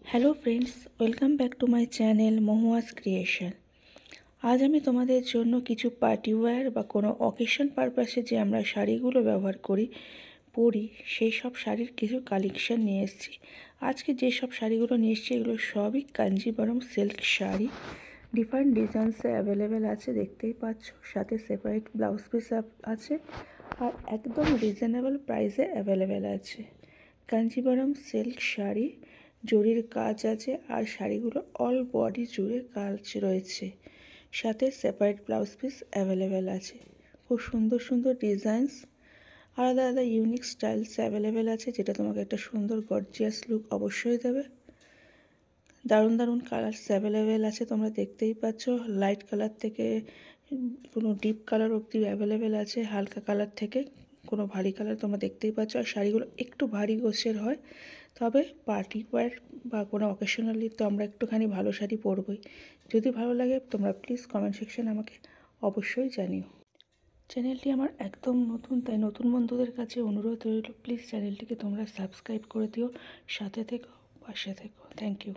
Hello friends, welcome back to my channel Mahua's creation. আজ আমি তোমাদের জন্য কিছু পার্টি ওয়্যার বা কোনো অকেশন পারপাসে যে আমরা শাড়িগুলো ব্যবহার পরি সেই সব শাড়ির কিছু কালেকশন নিয়ে এসেছি। আজকে যেসব শাড়িগুলো নিয়ে এসেছি এগুলো সবই কাঞ্জিবরম সিল্ক শাড়ি। ডিফারেন্ট ডিজাইনসে অ্যাভেলেবেল আছে, দেখতেই পাচ্ছ। সাথে সেপারেট ব্লাউজ পিস আছে আর একদম রিজনেবল প্রাইসে অ্যাভেলেবেল আছে। কাঞ্জিবরম সিল্ক শাড়ি, জরির কাজ আছে আর শাড়িগুলো অল বডি জুড়ে কাজ রয়েছে। সাথে সেপারেট ব্লাউজ পিস অ্যাভেলেবেল আছে। খুব সুন্দর সুন্দর ডিজাইনস, আলাদা আলাদা ইউনিক স্টাইলস অ্যাভেলেবেল আছে, যেটা তোমাকে একটা সুন্দর গর্জিয়াস লুক অবশ্যই দেবে। দারুণ দারুণ কালার্স অ্যাভেলেবেল আছে, তোমরা দেখতেই পাচ্ছ। লাইট কালার থেকে কোনো ডিপ কালার অবধি অ্যাভেলেবেল আছে, হালকা কালার থেকে কোনো ভারী কালার তোমরা দেখতেই পাচ্ছ। আর শাড়িগুলো একটু ভারী গোছের হয়, তবে পার্টি ওয়্যার বা কোনো অকেশনালি তো আমরা একটুখানি ভালো শাড়ি পরবই। যদি ভালো লাগে তোমরা প্লিজ কমেন্ট সেকশানে আমাকে অবশ্যই জানিও। চ্যানেলটি আমার একদম নতুন, তাই নতুন বন্ধুদের কাছে অনুরোধ রইল, প্লিজ চ্যানেলটিকে তোমরা সাবস্ক্রাইব করে দিও। সাথে থেকো, পাশে থেকো। Thank you.